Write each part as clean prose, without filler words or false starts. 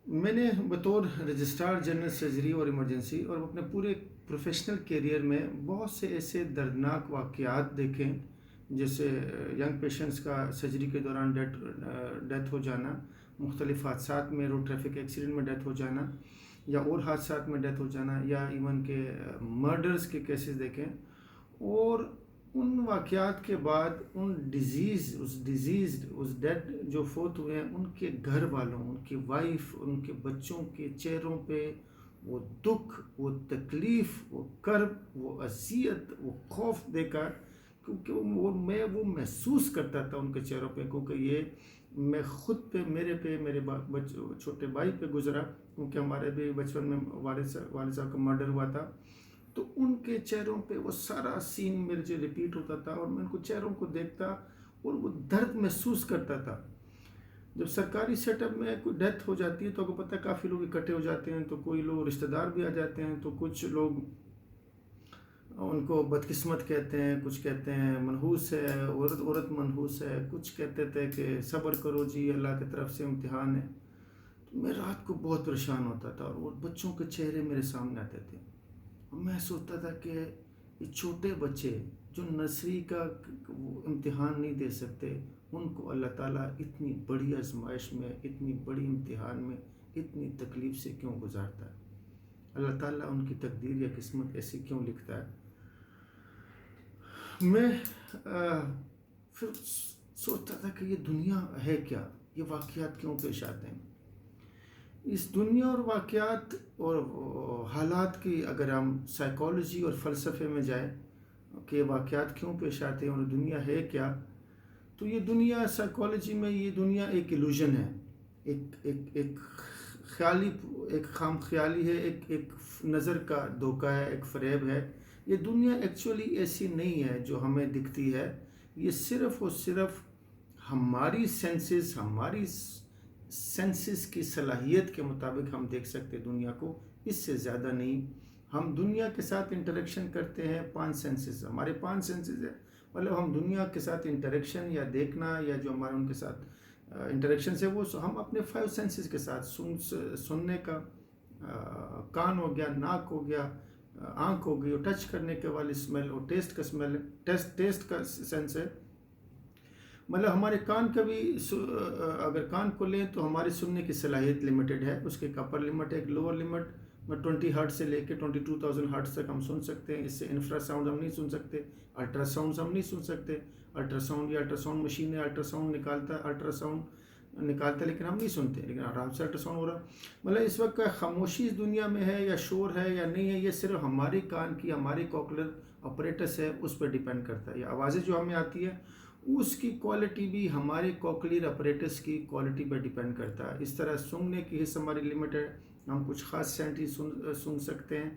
میں نے بطور رجسٹرار جنرل سرجری اور ایمرجنسی اور اپنے پورے پروفیشنل کیریئر میں بہت سے ایسے دردناک واقعات دیکھیں، جیسے ینگ پیشنٹس کا سرجری کے دوران ڈیتھ ہو جانا، مختلف حادثات میں روڈ ٹریفک ایکسیڈنٹ میں ڈیتھ ہو جانا، یا اور حادثات میں ڈیتھ ہو جانا، یا ایون کہ مرڈرز کے کیسز دیکھیں۔ اور ان واقعات کے بعد اس ڈیڈ جو فوت ہوئے ہیں، ان کے گھر والوں، ان کی وائف، ان کے بچوں کے چہروں پہ وہ دکھ، وہ تکلیف، وہ کرب، وہ اذیت، وہ خوف دیکھا، کیونکہ میں وہ محسوس کرتا تھا ان کے چہروں پہ، کیونکہ یہ میں خود پہ، میرے چھوٹے بھائی پہ گزرا، کیونکہ ہمارے بھی بچپن میں والد صاحب کا مرڈر ہوا تھا۔ تو ان کے چہروں پہ وہ سارا سین میرے جو ریپیٹ ہوتا تھا، اور میں ان کو چہروں کو دیکھتا اور وہ درد محسوس کرتا تھا۔ جب سرکاری سیٹ اپ میں کوئی ڈیتھ ہو جاتی ہے تو آپ کو پتہ ہے کافی لوگ اکٹھے ہو جاتے ہیں، تو کوئی لوگ رشتہ دار بھی آ جاتے ہیں، تو کچھ لوگ ان کو بدقسمت کہتے ہیں، کچھ کہتے ہیں منحوس ہے، عورت منحوس ہے، کچھ کہتے تھے کہ صبر کرو جی، اللہ کی طرف سے امتحان ہے۔ تو میں رات کو بہت پریشان ہوتا تھا، اور بچوں کے چہرے میرے سامنے آتے تھے، اور میں سوچتا تھا کہ یہ چھوٹے بچے جو نرسری کا وہ امتحان نہیں دے سکتے، ان کو اللہ تعالیٰ اتنی بڑی آزمائش میں، اتنی بڑی امتحان میں، اتنی تکلیف سے کیوں گزارتا ہے؟ اللہ تعالیٰ ان کی تقدیر یا قسمت ایسی کیوں لکھتا ہے؟ میں پھر سوچتا تھا کہ یہ دنیا ہے کیا، یہ واقعات کیوں پیش آتے ہیں؟ اس دنیا اور واقعات اور حالات کی اگر ہم سائیکالوجی اور فلسفے میں جائیں کہ واقعات کیوں پیش آتے ہیں اور دنیا ہے کیا، تو یہ دنیا سائیکالوجی میں، یہ دنیا ایک ایلوژن ہے، ایک خیالی، ایک خام خیالی ہے، ایک نظر کا دھوکہ ہے، ایک فریب ہے۔ یہ دنیا ایکچولی ایسی نہیں ہے جو ہمیں دکھتی ہے، یہ صرف اور صرف ہماری سینسز کی صلاحیت کے مطابق ہم دیکھ سکتے دنیا کو، اس سے زیادہ نہیں۔ ہم دنیا کے ساتھ انٹریکشن کرتے ہیں 5 سینسز، ہمارے 5 سینسز ہیں، مطلب ہم دنیا کے ساتھ انٹریکشن یا دیکھنا، یا جو ہمارے ان کے ساتھ انٹریکشن سے، وہ ہم اپنے 5 سینسز کے ساتھ سننے کا، کان ہو گیا، ناک ہو گیا، آنکھ ہو گئی، اور ٹچ کرنے کے والی اسمیل، اور ٹیسٹ کا اسمیل، ٹیسٹ کا سینس ہے۔ مطلب ہمارے کان کا بھی اگر کان کو لیں تو ہماری سننے کی صلاحیت لمیٹڈ ہے، اس کے ایک اپر لمٹ ہے، ایک لوور لمٹ، 20 ہرٹ سے لے کے 22,000 ہرٹ تک ہم سن سکتے ہیں، اس سے انفرا ساؤنڈ ہم نہیں سن سکتے، الٹرا ساؤنڈ ہم نہیں سن سکتے۔ الٹرا ساؤنڈ یا الٹرا ساؤنڈ مشین ہے، الٹرا ساؤنڈ نکالتا ہے لیکن ہم نہیں سنتے، لیکن آرام سے الٹرا ساؤنڈ ہو رہا۔ مطلب اس وقت خاموشی اس دنیا میں ہے یا شور ہے یا نہیں ہے، یہ صرف ہماری کان کی، ہماری کوکلر اپریٹس ہے، اس پر ڈیپینڈ کرتا ہے۔ یہ آوازیں جو ہمیں آتی ہے، اس کی کوالٹی بھی ہمارے کوکلیر اپریٹس کی کوالٹی پر ڈیپینڈ کرتا ہے۔ اس طرح سننے کی حص ہماری لمٹ ہے، ہم کچھ خاص سینٹ ہی سن سکتے ہیں،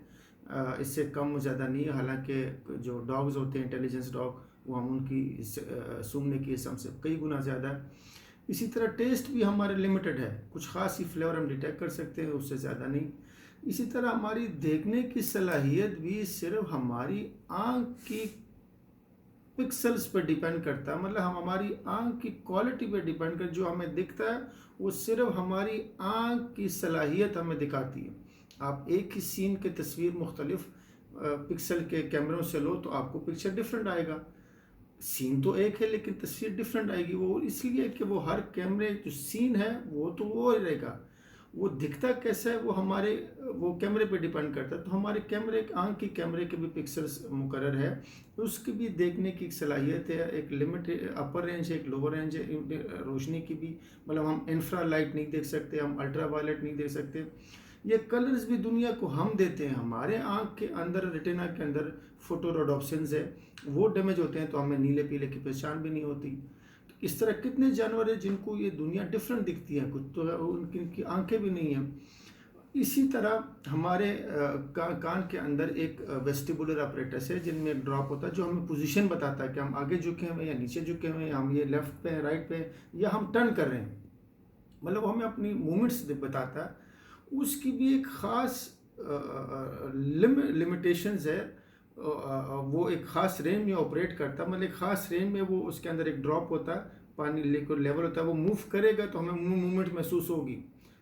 اس سے کم زیادہ نہیں ہے۔ حالانکہ جو ڈاگز ہوتے ہیں، انٹیلیجنس ڈاگ، وہ ہم ان کی سننے کی حص ہم سے کئی گنا زیادہ ہے۔ اسی طرح ٹیسٹ بھی ہمارے لمیٹڈ ہے، کچھ خاص ہی فلیور ہم ڈیٹیکٹ کر سکتے ہیں، اس سے زیادہ نہیں۔ اسی طرح ہماری دیکھنے کی صلاحیت بھی صرف ہماری آنکھ کی پکسلز پر ڈیپینڈ کرتا ہے، مطلب ہماری آنکھ کی کوالٹی پہ ڈیپینڈ کرتا ہے۔ جو ہمیں دکھتا ہے وہ صرف ہماری آنکھ کی صلاحیت ہمیں دکھاتی ہے۔ آپ ایک ہی سین کی تصویر مختلف پکسل کے کیمروں سے لو تو آپ کو پکچر ڈیفرنٹ آئے گا، سین تو ایک ہے لیکن تصویر ڈیفرنٹ آئے گی۔ وہ اس لیے کہ وہ ہر کیمرے جو سین ہے وہ تو وہ رہے گا، وہ دکھتا کیسا ہے وہ کیمرے پہ ڈیپینڈ کرتا ہے۔ تو ہمارے آنکھ کی کیمرے کے بھی پکسلز مقرر ہے، اس کی بھی دیکھنے کی ایک صلاحیت ہے، ایک لمٹ، اپر رینج ہے، ایک لوور رینج ہے روشنی کی بھی، مطلب ہم انفرا لائٹ نہیں دیکھ سکتے، ہم الٹرا وائلٹ نہیں دیکھ سکتے۔ یہ کلرز بھی دنیا کو ہم دیتے ہیں، ہمارے آنکھ کے اندر، ریٹینا کے اندر فوٹو روڈوپسنز ہے، وہ ڈیمیج ہوتے ہیں تو ہمیں نیلے پیلے کی پہچان بھی نہیں ہوتی۔ اس طرح کتنے جانور ہیں جن کو یہ دنیا ڈیفرنٹ دکھتی ہے، کچھ تو ان کی آنکھیں بھی نہیں ہیں۔ اسی طرح ہمارے کان کے اندر ایک ویسٹیبولر اپریٹس ہے، جن میں ایک ڈراپ ہوتا ہے جو ہمیں پوزیشن بتاتا ہے کہ ہم آگے جھکے ہوئے ہیں یا نیچے جھکے ہوئے ہیں، ہم یہ لیفٹ پہ ہیں، رائٹ پہ ہیں، یا ہم ٹرن کر رہے ہیں، مطلب وہ ہمیں اپنی مومنٹس بتاتا ہے۔ اس کی بھی ایک خاص لمیٹیشنز ہے، وہ ایک خاص رینج میں آپریٹ کرتا ہے، مطلب ایک خاص رینج میں وہ اس کے اندر ایک ڈراپ ہوتا ہے، پانی لیکوڈ لیول ہوتا ہے، وہ موو کرے گا تو ہمیں موومنٹ محسوس ہوگی۔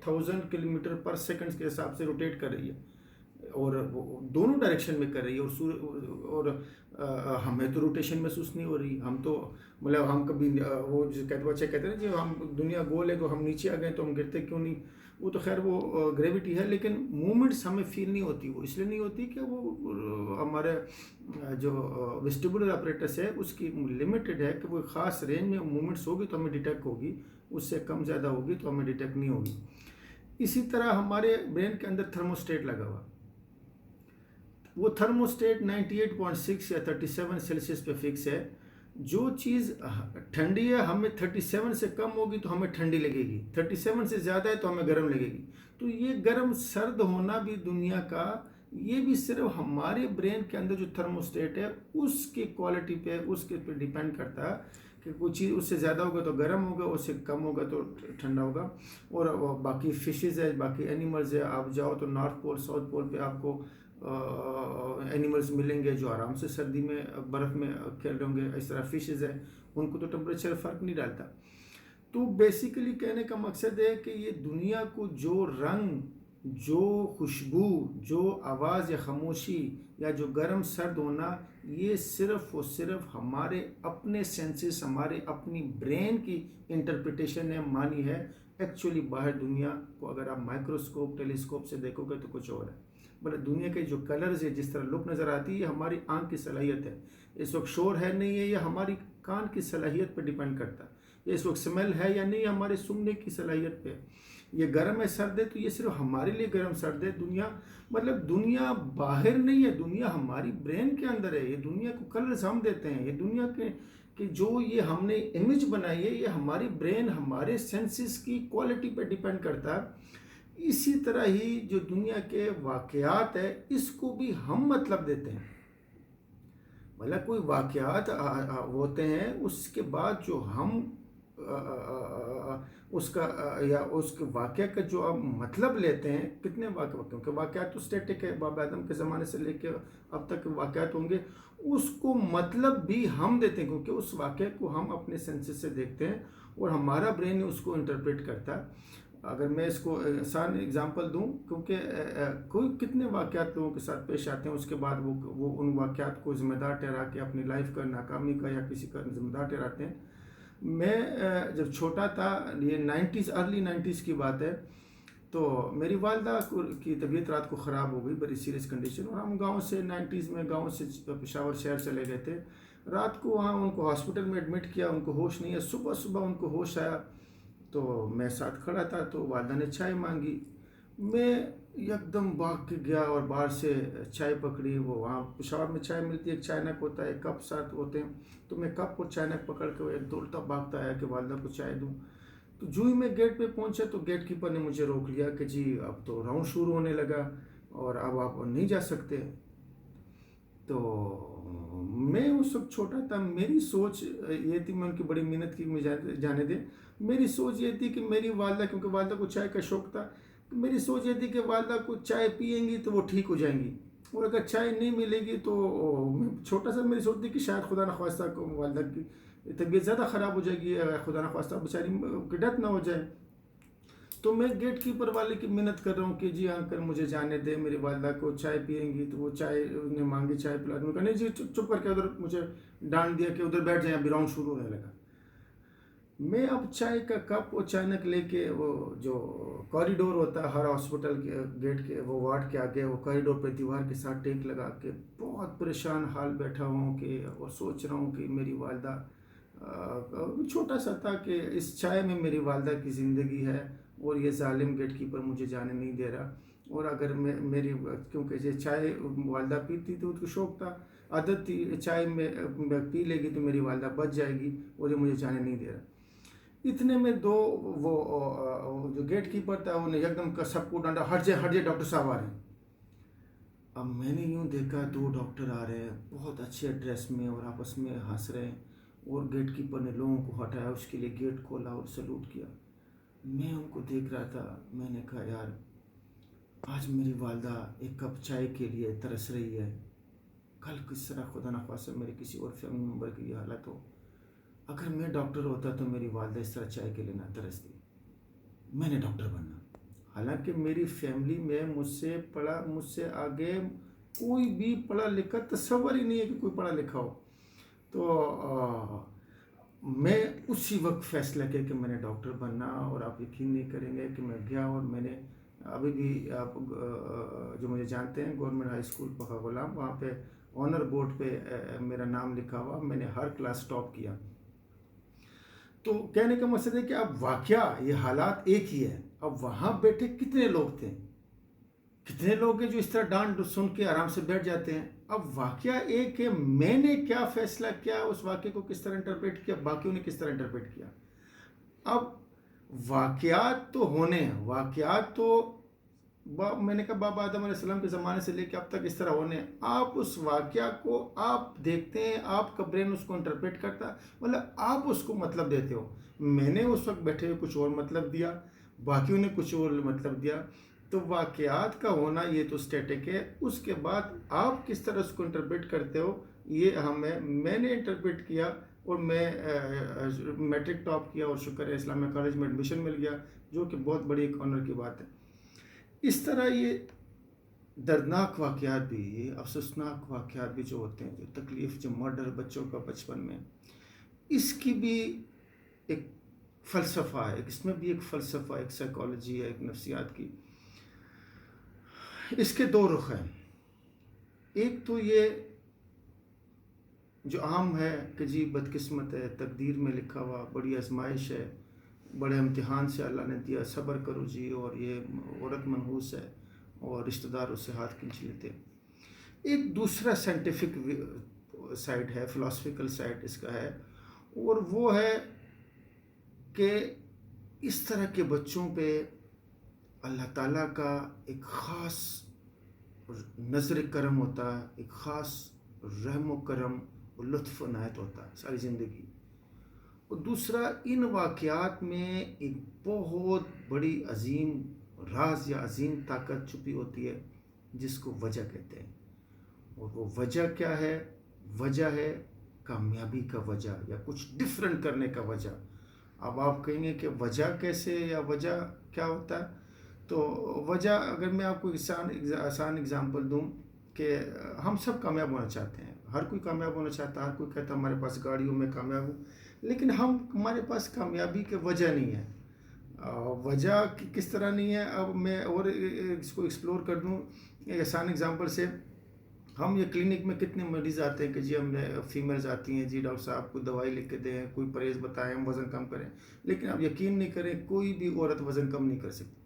1000 کلومیٹر پر سیکنڈ کے حساب سے روٹیٹ کر رہی ہے، اور وہ دونوں ڈائریکشن میں کر رہی ہے، اور ہمیں تو روٹیشن محسوس نہیں ہو رہی. ہم تو مطلب ہم کبھی وہ جو بچے کہتے ہیں جو ہم دنیا گول ہے تو ہم نیچے آ گئے تو ہم گرتے کیوں نہیں. وہ تو خیر وہ گریوٹی ہے، لیکن مومنٹس ہمیں فیل نہیں ہوتی. وہ اس لیے نہیں ہوتی کہ وہ ہمارے جو ویسٹیبولر اپریٹس ہے اس کی لمیٹڈ ہے، کہ وہ خاص رینج میں مومنٹس ہوگی تو ہمیں ڈیٹیکٹ ہوگی، اس سے کم زیادہ ہوگی تو ہمیں ڈیٹیکٹ نہیں ہوگی. اسی طرح ہمارے برین کے اندر تھرموسٹیٹ لگا ہوا، وہ تھرموسٹیٹ 98.6 یا 37 سیلسیس پہ فکس ہے. جو چیز ٹھنڈی ہے ہمیں 37 سے کم ہوگی تو ہمیں ٹھنڈی لگے گی، 37 سے زیادہ ہے تو ہمیں گرم لگے گی. تو یہ گرم سرد ہونا بھی دنیا کا، یہ بھی صرف ہمارے برین کے اندر جو تھرموسٹیٹ ہے اس کی کوالٹی پہ، اس کے پہ ڈیپینڈ کرتا ہے کہ کوئی چیز اس سے زیادہ ہوگا تو گرم ہوگا، اس سے کم ہوگا تو ٹھنڈا ہوگا. اور باقی فشز ہے، باقی اینیملز ہے، آپ جاؤ تو نارتھ پول ساؤتھ پول پہ آپ کو اینیملز ملیں گے جو آرام سے سردی میں برف میں کھیل رہے ہوں گے. اس طرح فشز ہے، ان کو تو ٹمپریچر فرق نہیں ڈالتا. تو بیسیکلی کہنے کا مقصد ہے کہ یہ دنیا کو جو رنگ، جو خوشبو، جو آواز یا خاموشی یا جو گرم سرد ہونا، یہ صرف اور صرف ہمارے اپنے سینسز، ہمارے اپنی برین کی انٹرپریٹیشن ہے، مانی ہے. ایکچولی باہر دنیا کو اگر آپ مائکروسکوپ ٹیلیسکوپ سے دیکھو گے تو کچھ اور ہے. بلکہ دنیا کے جو کلرز ہے، جس طرح لک نظر آتی ہے، یہ ہماری آنکھ کی صلاحیت ہے. اس وقت شور ہے نہیں ہے، یہ ہماری کان کی صلاحیت پہ ڈیپینڈ کرتا ہے. اس وقت سمیل ہے یا نہیں، ہمارے سننے کی صلاحیت پہ. یہ گرم ہے سرد ہے تو یہ صرف ہمارے لیے گرم سرد ہے. دنیا مطلب دنیا باہر نہیں ہے، دنیا ہماری برین کے اندر ہے. یہ دنیا کو کلرز ہم دیتے ہیں، یہ دنیا کے کہ جو یہ ہم نے امیج بنائی ہے، یہ ہماری برین، ہمارے سینسز کی کوالٹی پہ ڈیپینڈ کرتا ہے. اسی طرح ہی جو دنیا کے واقعات ہے اس کو بھی ہم مطلب دیتے ہیں. مطلب کوئی واقعات ہوتے ہیں، اس کے بعد جو ہم اس کا یا اس کے واقعہ کا جو آپ مطلب لیتے ہیں. کتنے واقع، کیونکہ واقعات تو اسٹیٹک ہے، باب آدم کے زمانے سے لے کے اب تک واقعات ہوں گے، اس کو مطلب بھی ہم دیتے ہیں کیونکہ اس واقعے کو ہم اپنے سینسز سے دیکھتے ہیں اور ہمارا برین اس کو انٹرپریٹ کرتا ہے. اگر میں اس کو آسان اگزامپل دوں، کیونکہ کوئی کتنے واقعات لوگوں کے ساتھ پیش آتے ہیں، اس کے بعد وہ ان واقعات کو ذمہ دار ٹھہرا کے اپنی لائف کا، ناکامی کا یا کسی کا ذمہ دار ٹھہراتے ہیں. میں جب چھوٹا تھا، یہ 90s ارلی 90s کی بات ہے، تو میری والدہ کی طبیعت رات کو خراب ہو گئی، بڑی سیریس کنڈیشن. اور ہم گاؤں سے 90s میں گاؤں سے پشاور شہر چلے گئے تھے. رات کو وہاں ان کو ہاسپٹل میں ایڈمٹ کیا، ان کو ہوش نہیں ہے. صبح صبح ان کو ہوش آیا تو میں ساتھ کھڑا تھا، تو والدہ نے چائے مانگی. میں یکدم بھاگ کے گیا اور باہر سے چائے پکڑی. وہ وہاں پشاور میں چائے ملتی ہے، ایک چائنک ہوتا ہے، کپ ساتھ ہوتے ہیں. تو میں کپ اور چائنک پکڑ کے ایک دوڑتا بھاگتا آیا کہ والدہ کو چائے دوں. تو جو ہی میں گیٹ پہ پہنچا تو گیٹ کیپر نے مجھے روک لیا کہ جی اب تو راؤنڈ شروع ہونے لگا اور اب آپ نہیں جا سکتے. تو میں اس وقت چھوٹا تھا، میری سوچ یہ تھی، میں ان کی بڑی محنت کی مجھے جانے دیں. میری سوچ یہ تھی کہ میری والدہ، کیونکہ والدہ کو چائے کا شوق تھا، میری سوچ یہ تھی کہ والدہ کو چائے پئیں گی تو وہ ٹھیک ہو جائیں گی، اور اگر چائے نہیں ملے گی تو چھوٹا سا میری سوچ تھی کہ شاید خدا نخواستہ والدہ کی طبیعت زیادہ خراب ہو جائے گی، خدا نخواستہ بیچاری کی ڈیتھ نہ ہو جائے. تو میں گیٹ کیپر والے کی محنت کر رہا ہوں کہ جی انکل مجھے جانے دے، میری والدہ کو چائے پئیں گی. تو وہ چائے نے مانگی، چائے پلا دوں. نہیں جی چپ کر کے ادھر مجھے ڈانٹ دیا کہ ادھر بیٹھ جائیں، ابھی راؤنڈ شروع ہونے لگا. میں اب چائے کا کپ اور چائنک لے کے، وہ جو کوریڈور ہوتا ہے ہر ہاسپٹل کے گیٹ کے، وہ وارڈ کے آگے، وہ کوریڈور پہ دیوار کے ساتھ ٹیک لگا کے بہت پریشان حال بیٹھا ہوں کہ، اور سوچ رہا ہوں کہ میری والدہ، چھوٹا سا تھا کہ اس چائے میں میری والدہ کی زندگی ہے اور یہ ظالم گیٹ کیپر مجھے جانے نہیں دے رہا. اور اگر میری، کیونکہ یہ چائے والدہ پیتی تھی، اس کو شوق تھا، عادت تھی، چائے میں پی لے گی تو میری والدہ بچ جائے گی اور یہ مجھے جانے نہیں دے رہا. اتنے میں دو وہ جو گیٹ کیپر تھا انہیں یکدم کا سب کو ڈانٹا، ہٹ جائے ہٹ جائے، ڈاکٹر صاحب آ رہے ہیں. اب میں نے یوں دیکھا، دو ڈاکٹر آ رہے ہیں بہت اچھے ڈریس میں اور آپس میں ہنس رہے ہیں، اور گیٹ کیپر نے لوگوں کو ہٹایا، اس کے لیے گیٹ کھولا اور سلوٹ کیا. میں ان کو دیکھ رہا تھا. میں نے کہا یار آج میری والدہ ایک کپ چائے کے لیے ترس رہی ہے، کل کس طرح خدا نخواستہ میرے کسی اور فیملی ممبر کی یہ حالت ہو. اگر میں ڈاکٹر ہوتا تو میری والدہ اس طرح چائے کے لیے نہ ترستی. میں نے ڈاکٹر بننا. حالانکہ میری فیملی میں مجھ سے آگے کوئی بھی پڑھا لکھا تصور ہی نہیں ہے کہ کوئی پڑھا لکھا ہو. تو میں اسی وقت فیصلہ کیا کہ میں نے ڈاکٹر بننا. اور آپ یقین نہیں کریں گے کہ میں گیا اور میں نے ابھی بھی آپ جو مجھے جانتے ہیں گورنمنٹ ہائی اسکول پخا غلام, وہاں پہ آنر بورڈ پہ میرا نام لکھا ہوا, میں نے ہر کلاس ٹاپ کیا. تو کہنے کا مقصد ہے کہ اب واقعہ یہ حالات ایک ہی ہے. اب وہاں بیٹھے کتنے لوگ تھے, کتنے لوگ ہیں جو اس طرح ڈانٹ سن کے آرام سے بیٹھ جاتے ہیں. اب واقعہ ایک ہے, میں نے کیا فیصلہ کیا, اس واقعے کو کس طرح انٹرپریٹ کیا, باقیوں نے کس طرح انٹرپریٹ کیا. اب واقعات تو ہونے ہیں, واقعات تو میں نے کہا بابا آدم علیہ السلام کے زمانے سے لے کے اب تک اس طرح ہونے ہیں. آپ اس واقعہ کو آپ دیکھتے ہیں, آپ کا برین اس کو انٹرپریٹ کرتا ہے, مطلب آپ اس کو مطلب دیتے ہو. میں نے اس وقت بیٹھے ہوئے کچھ اور مطلب دیا, باقیوں نے کچھ اور مطلب دیا. تو واقعات کا ہونا یہ تو اسٹیٹک ہے, اس کے بعد آپ کس طرح اس کو انٹرپریٹ کرتے ہو یہ میں نے انٹرپریٹ کیا. اور میں میٹرک ٹاپ کیا اور شکر ہے اسلامیہ کالج میں ایڈمیشن مل گیا, جو کہ بہت بڑی ایک آنر کی بات ہے. اس طرح یہ دردناک واقعات بھی, یہ افسوسناک واقعات بھی جو ہوتے ہیں, جو تکلیف, جو مرڈر بچوں کا بچپن میں, اس کی بھی ایک فلسفہ ہے, اس میں بھی ایک فلسفہ, ایک سائیکالوجی ہے, ایک نفسیات کی. اس کے دو رخ ہیں. ایک تو یہ جو عام ہے کہ جی بدقسمت ہے, تقدیر میں لکھا ہوا, بڑی آزمائش ہے, بڑے امتحان سے اللہ نے دیا, صبر کرو جی, اور یہ عورت منحوس ہے اور رشتہ دار اس سے ہاتھ کھینچ لیتے. ایک دوسرا سائنٹیفک سائڈ ہے, فلاسفیکل سائڈ اس کا ہے, اور وہ ہے کہ اس طرح کے بچوں پہ اللہ تعالیٰ کا ایک خاص نظر کرم ہوتا ہے, ایک خاص رحم و کرم اور لطف و عنایت ہوتا ہے ساری زندگی. اور دوسرا, ان واقعات میں ایک بہت بڑی عظیم راز یا عظیم طاقت چھپی ہوتی ہے جس کو وجہ کہتے ہیں. اور وہ وجہ کیا ہے؟ وجہ ہے کامیابی کا وجہ, یا کچھ ڈفرینٹ کرنے کا وجہ. اب آپ کہیں گے کہ وجہ کیسے, یا وجہ کیا ہوتا ہے؟ تو وجہ, اگر میں آپ کو آسان اگزامپل دوں کہ ہم سب کامیاب ہونا چاہتے ہیں, ہر کوئی کامیاب ہونا چاہتا ہے, ہر کوئی کہتا ہے ہمارے پاس گاڑیوں میں کامیاب ہوں, لیکن ہمارے پاس کامیابی کی وجہ نہیں ہے. وجہ کس طرح نہیں ہے, اب میں اور اس کو ایکسپلور کر دوں ایک آسان اگزامپل سے. ہم یہ کلینک میں کتنے مریض آتے ہیں کہ جی ہم نے فیمیلز آتی ہیں, جی ڈاکٹر صاحب کو دوائی لکھ کے دیں, کوئی پرہیز بتائیں, ہم وزن کم کریں. لیکن آپ یقین نہیں کریں, کوئی بھی عورت وزن کم نہیں کر سکتی.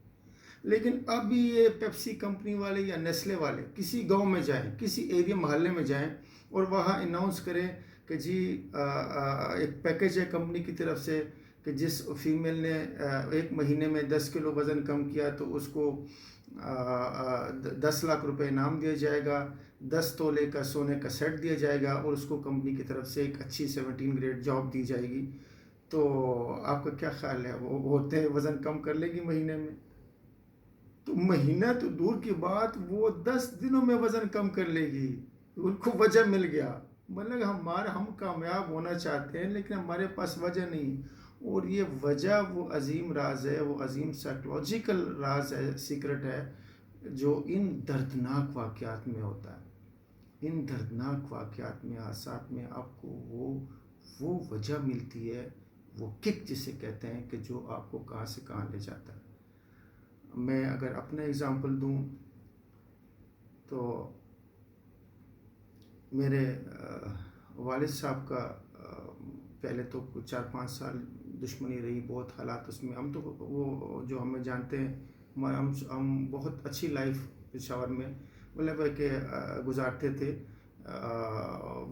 لیکن اب بھی یہ پیپسی کمپنی والے یا نیسلے والے کسی گاؤں میں جائیں, کسی ایریا محلے میں جائیں, اور وہاں اناؤنس کریں کہ جی ایک پیکیج ہے کمپنی کی طرف سے کہ جس فیمیل نے 1 مہینے میں 10 کلو وزن کم کیا تو اس کو 10 لاکھ روپے انعام دیا جائے گا, 10 تولے کا سونے کا سیٹ دیا جائے گا, اور اس کو کمپنی کی طرف سے ایک اچھی 17 گریڈ جاب دی جائے گی. تو آپ کا کیا خیال ہے, وہ ہوتے ہیں وزن کم کر لے گی مہینے میں؟ تو مہینہ تو دور کی بات, وہ 10 دنوں میں وزن کم کر لے گی. ان کو وجہ مل گیا. مطلب ہم کامیاب ہونا چاہتے ہیں لیکن ہمارے پاس وجہ نہیں. اور یہ وجہ وہ عظیم راز ہے, وہ عظیم سائیکلوجیکل راز ہے, سیکرٹ ہے, جو ان دردناک واقعات میں ہوتا ہے. ان دردناک واقعات میں, حادثات میں آپ کو وہ وجہ ملتی ہے, وہ کک جسے کہتے ہیں, کہ جو آپ کو کہاں سے کہاں لے جاتا ہے. میں اگر اپنا اگزامپل دوں تو میرے والد صاحب کا پہلے تو 4-5 سال دشمنی رہی, بہت حالات اس میں. ہم تو وہ جو ہمیں جانتے ہیں, ہم بہت اچھی لائف پشاور میں مطلب کہ گزارتے تھے,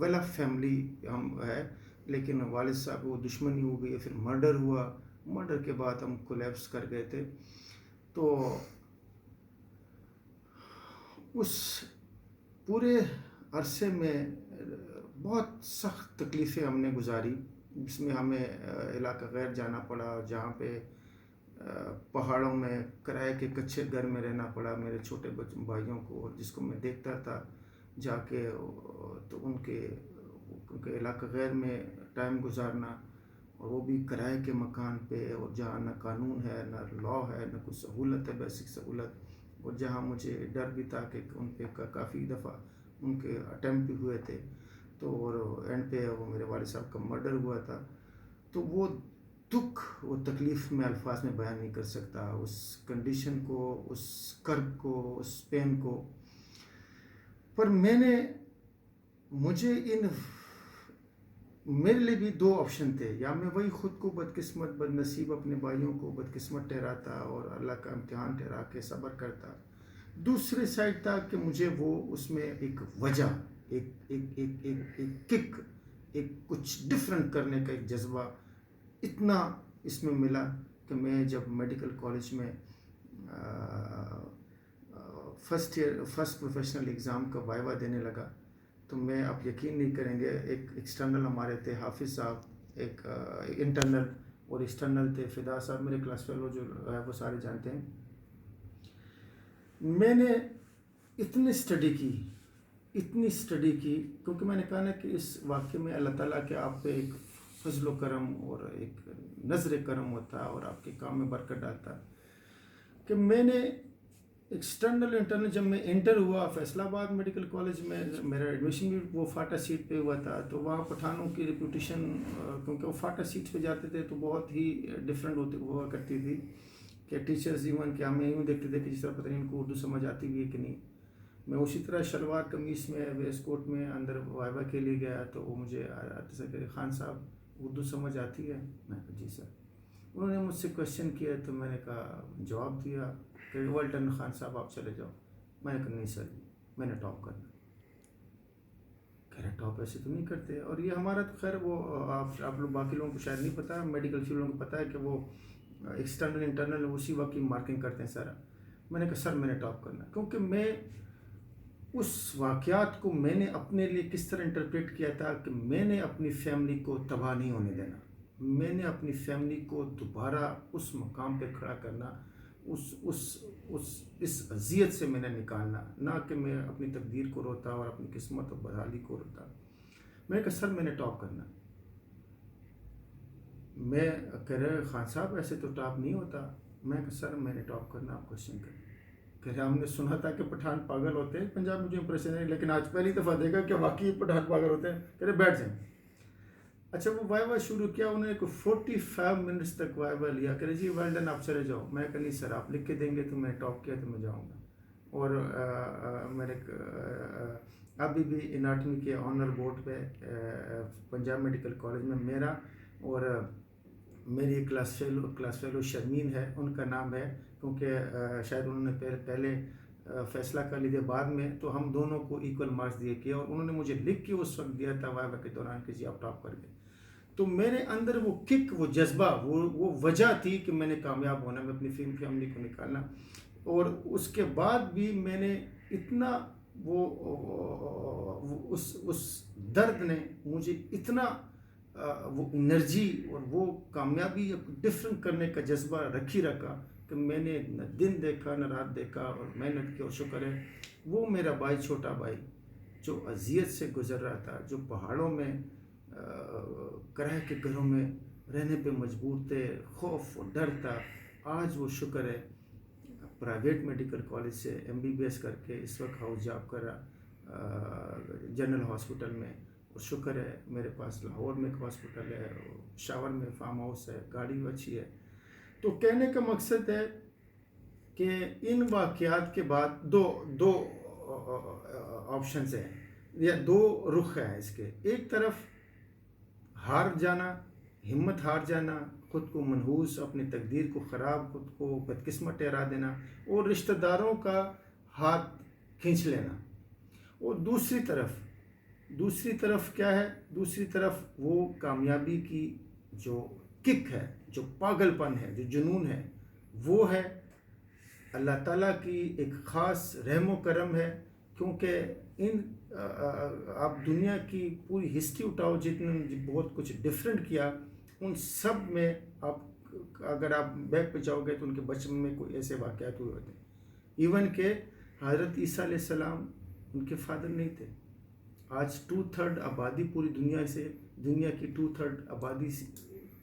ویل آف فیملی ہم ہے. لیکن والد صاحب وہ دشمنی ہو گئی, پھر مرڈر ہوا, مرڈر کے بعد ہم کولیپس کر گئے تھے. تو اس پورے عرصے میں بہت سخت تکلیفیں ہم نے گزاری, جس میں ہمیں علاقہ غیر جانا پڑا, جہاں پہ پہاڑوں میں کرائے کے کچے گھر میں رہنا پڑا میرے چھوٹے بھائیوں کو, جس کو میں دیکھتا تھا جا کے. تو ان کے علاقہ غیر میں ٹائم گزارنا, اور وہ بھی کرائے کے مکان پہ، اور جہاں نہ قانون ہے نہ لا ہے نہ کوئی سہولت ہے، بیسک سہولت، اور جہاں مجھے ڈر بھی تھا کہ ان پہ کافی دفعہ ان کے اٹیمپٹ بھی ہوئے تھے، تو اور اینڈ پہ وہ میرے والد صاحب کا مرڈر ہوا تھا. تو وہ دکھ، وہ تکلیف میں الفاظ میں بیان نہیں کر سکتا، اس کنڈیشن کو، اس کرب کو، اس پین کو. پر مجھے میرے لیے بھی دو آپشن تھے، یا میں وہی خود کو بدقسمت، بد نصیب، اپنے بھائیوں کو بدقسمت ٹھہراتا اور اللہ کا امتحان ٹھہرا کے صبر کرتا. دوسرے سائڈ تھا کہ مجھے وہ اس میں ایک وجہ، ایک ایک ایک ایک ایک کک، ایک کچھ ڈفرینٹ کرنے کا ایک جذبہ اتنا اس میں ملا کہ میں جب میڈیکل کالج میں فرسٹ پروفیشنل ایگزام کا وائیوا دینے لگا، تو میں، آپ یقین نہیں کریں گے، ایک ایکسٹرنل ہمارے تھے حافظ صاحب، ایک انٹرنل، اور ایکسٹرنل تھے فدا صاحب، میرے کلاس فیلو جو ہے وہ سارے جانتے ہیں. میں نے اتنی اسٹڈی کی کیونکہ میں نے کہا نا کہ اس واقعے میں اللہ تعالیٰ کے آپ پہ ایک فضل و کرم اور ایک نظر کرم ہوتا اور آپ کے کام میں برکت ڈالتا، کہ میں نے ایکسٹرنل انٹرنل، جب میں انٹر ہوا فیصل آباد میڈیکل کالج میں، میرا ایڈمیشن بھی وہ فاٹا سیٹ پہ ہوا تھا. تو وہاں پٹھانوں کی ریپوٹیشن، کیونکہ وہ فاٹا سیٹ پہ جاتے تھے تو بہت ہی ڈفرینٹ ہوا کرتی تھی، کہ ٹیچرز ایون کہ ہمیں یوں دیکھتے تھے کہ جس طرح پتہ نہیں ان کو اردو سمجھ آتی بھی ہے کہ نہیں. میں اسی طرح شلوار قمیص میں ویسٹ کوٹ میں اندر وائوا کے لیے گیا، تو وہ مجھے کہ خان صاحب اردو سمجھ آتی ہے؟ میں کہا جی سر. انہوں نے مجھ سے کویشچن کیا تو میں نے کہا، جواب دیا کہ ویل ڈن خان صاحب، آپ چلے جاؤ. میں نے کہا نہیں سر جی، میں نے ٹاپ کرنا. کہہ رہے ٹاپ ایسے تو نہیں کرتے. اور یہ ہمارا تو خیر وہ آپ لوگ باقی لوگوں کو شاید نہیں پتہ، میڈیکل فیلڈ لوگوں کو پتہ ہے کہ وہ ایکسٹرنل انٹرنل اسی وقت کی مارکنگ کرتے ہیں سارا. میں نے کہا سر میں نے ٹاپ کرنا، کیونکہ میں اس واقعات کو میں نے اپنے لیے کس طرح انٹرپریٹ کیا تھا کہ میں نے اپنی فیملی کو تباہ نہیں ہونے دینا، میں نے اپنی فیملی کو دوبارہ اس مقام پہ کھڑا کرنا، اس اذیت سے میں نے نکالنا، نہ کہ میں اپنی تقدیر کو روتا اور اپنی قسمت اور بدحالی کو روتا. میں نے کہا سر میں نے ٹاپ کرنا. میں کہہ رہے خان صاحب ایسے تو ٹاپ نہیں ہوتا. میں کہا سر میں نے ٹاپ کرنا، آپ کوشچن کریں. کہہ رہے ہم نے سنا تھا کہ پٹھان پاگل ہوتے ہیں پنجاب، مجھے امپریشن ہے، لیکن آج پہلی دفعہ دیکھا کہ واقعی پٹھان پاگل ہوتے ہیں. کہہ رہے بیٹھ جائیں. اچھا وہ وائوا شروع کیا، انہوں نے کوئی 45 منٹس تک وائوا لیا. کہہ رہے جی ویل ڈن، آپ چلے جاؤ. میں کہا نہیں سر، آپ لکھ کے دیں گے تو میں ٹاپ کیا تو میں جاؤں گا. اور میرے ابھی بھی اناٹمی کے آنر بورڈ پہ پنجاب میڈیکل کالج میں میرا اور میری کلاس فیلو شرمین ہے، ان کا نام ہے، کیونکہ شاید انہوں نے پہلے فیصلہ کر لیے بعد میں، تو ہم دونوں کو ایکول مارکس دیے کیا، اور انہوں نے مجھے لکھ کے اس وقت دیا تھا وائوا کے دوران کہ جی آپ ٹاپ کر گئے. تو میرے اندر وہ کک، وہ جذبہ، وہ وجہ تھی کہ میں نے کامیاب ہونا، میں اپنی فیملی کو نکالنا. اور اس کے بعد بھی میں نے اتنا اس درد نے مجھے اتنا وہ انرجی اور وہ کامیابی ڈفرینٹ کرنے کا جذبہ رکھا کہ میں نے نہ دن دیکھا نہ رات دیکھا، اور محنت کی. اور شکر ہے وہ میرا بھائی، چھوٹا بھائی جو اذیت سے گزر رہا تھا، جو پہاڑوں میں کرائے کے گھروں میں رہنے پہ مجبور تھے، خوف اور ڈر تھا، آج وہ شکر ہے پرائیویٹ میڈیکل کالج سے MBBS کر کے اس وقت ہاؤس جاب کر رہا جنرل ہاسپٹل میں. اور شکر ہے میرے پاس لاہور میں ایک ہاسپٹل ہے، شاور میں فارم ہاؤس ہے، گاڑی اچھی ہے. تو کہنے کا مقصد ہے کہ ان واقعات کے بعد دو آپشنز ہیں یا دو رخ ہیں اس کے. ایک طرف ہار جانا، ہمت ہار جانا، خود کو منحوس، اپنی تقدیر کو خراب، خود کو بدقسمت ٹھہرا دینا، اور رشتہ داروں کا ہاتھ کھینچ لینا. اور دوسری طرف کیا ہے؟ دوسری طرف وہ کامیابی کی جو کک ہے، جو پاگل پن ہے، جو جنون ہے، وہ ہے اللہ تعالیٰ کی ایک خاص رحم و کرم ہے. کیونکہ آپ دنیا کی پوری ہسٹری اٹھاؤ، جتنے بہت کچھ ڈفرینٹ کیا، ان سب میں اگر آپ بیک پہ جاؤ گے تو ان کے بچپن میں کوئی ایسے واقعات ہوئے ہوتے ہیں. ایون کہ حضرت عیسیٰ علیہ السلام ان کے فادر نہیں تھے. آج 2/3 آبادی پوری دنیا کی 2/3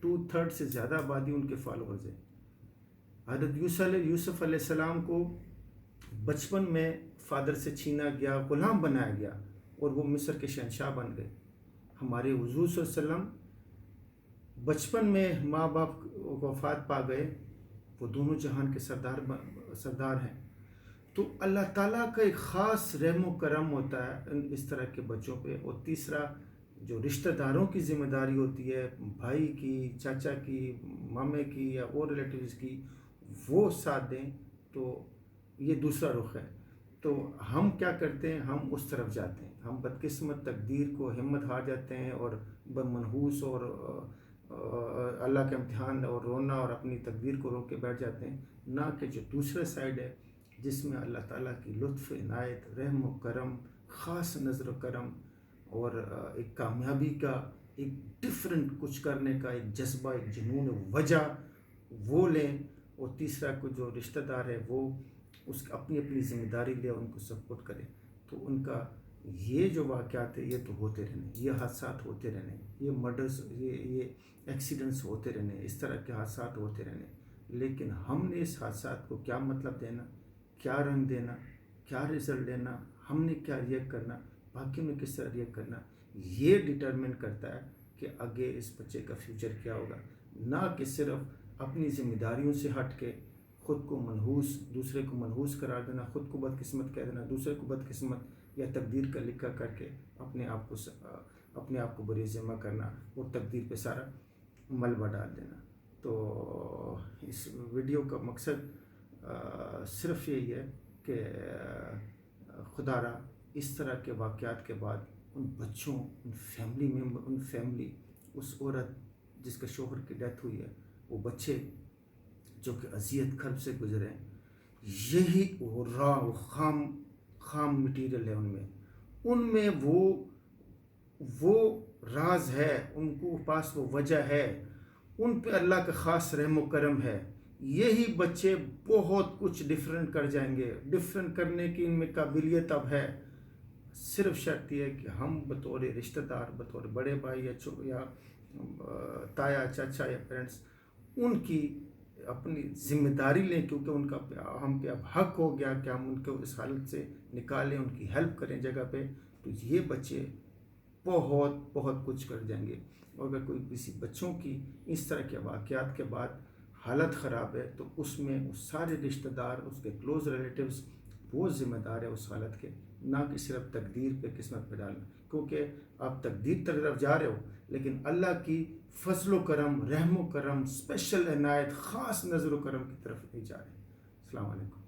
2/3 سے زیادہ آبادی ان کے فالوورز ہیں. حضرت یوسف علیہ السلام کو بچپن میں فادر سے چھینا گیا، غلام بنایا گیا اور وہ مصر کے شہنشاہ بن گئے. ہمارے حضور صلی اللہ علیہ وسلم بچپن میں ماں باپ وفات پا گئے، وہ دونوں جہان کے سردار ہیں. تو اللہ تعالیٰ کا ایک خاص رحم و کرم ہوتا ہے اس طرح کے بچوں پہ. اور تیسرا جو رشتہ داروں کی ذمہ داری ہوتی ہے، بھائی کی، چاچا کی، مامے کی یا اور ریلیٹیوز کی، وہ ساتھ دیں تو یہ دوسرا رخ ہے. تو ہم کیا کرتے ہیں، ہم اس طرف جاتے ہیں. ہم بدقسمت تقدیر کو ہمت ہار جاتے ہیں اور منحوس اور اللہ کے امتحان اور رونا اور اپنی تقدیر کو روک کے بیٹھ جاتے ہیں. نہ کہ جو دوسرا سائڈ ہے جس میں اللہ تعالیٰ کی لطف عنایت، رحم و کرم، خاص نظر و کرم اور ایک کامیابی کا، ایک ڈفرینٹ کچھ کرنے کا ایک جذبہ، ایک جنون، وجہ وہ لیں. اور تیسرا کو جو رشتہ دار ہے وہ اس اپنی ذمہ داری لے، ان کو سپورٹ کرے. تو ان کا یہ جو واقعات ہیں یہ تو ہوتے رہنے، یہ حادثات ہوتے رہنے، یہ مرڈرز، یہ ایکسیڈنٹس ہوتے رہنے، اس طرح کے حادثات ہوتے رہنے. لیکن ہم نے اس حادثات کو کیا مطلب دینا، کیا رنگ دینا، کیا رزلٹ دینا، ہم نے کیا ریئیکٹ کرنا، باقیوں نے کس طرح ریئیکٹ کرنا، یہ ڈٹرمن کرتا ہے کہ آگے اس بچے کا فیوچر کیا ہوگا. نہ کہ صرف اپنی ذمہ داریوں سے ہٹ کے خود کو منحوس، دوسرے کو منحوس قرار دینا، خود کو بدقسمت کہہ دینا، دوسرے کو بدقسمت یا تقدیر کا لکھا کر کے اپنے آپ کو بری ذمہ کرنا اور تقدیر پہ سارا ملبہ ڈال دینا. تو اس ویڈیو کا مقصد صرف یہی ہے کہ خدا را اس طرح کے واقعات کے بعد ان بچوں، ان فیملی، اس عورت جس کے شوہر کی ڈیتھ ہوئی ہے، وہ بچے جو کہ اذیت کرب سے گزرے ہیں، یہی وہ خام مٹیریل ہے ان میں وہ راز ہے، ان کو پاس وہ وجہ ہے، ان پہ اللہ کا خاص رحم و کرم ہے. یہی بچے بہت کچھ ڈفرینٹ کر جائیں گے. ڈفرینٹ کرنے کی ان میں قابلیت اب ہے. صرف شرط یہ ہے کہ ہم بطور رشتہ دار، بطور بڑے بھائی یا تایا، چاچا یا پیرنٹس، ان کی اپنی ذمہ داری لیں، کیونکہ ان کا ہم پہ اب حق ہو گیا کہ ہم ان کو اس حالت سے نکالیں، ان کی ہیلپ کریں جگہ پہ. تو یہ بچے بہت بہت کچھ کر جائیں گے. اور اگر کوئی کسی بچوں کی اس طرح کے واقعات کے بعد حالت خراب ہے تو اس میں اس سارے رشتہ دار، اس کے کلوز ریلیٹیوز وہ ذمہ دار ہے اس حالت کے، نہ کہ صرف تقدیر پہ، قسمت پہ ڈالنا. کیونکہ آپ تقدیر طرف جا رہے ہو لیکن اللہ کی فضل و کرم، رحم و کرم، اسپیشل عنایت، خاص نظر و کرم کی طرف نہیں جا رہے. السلام علیکم.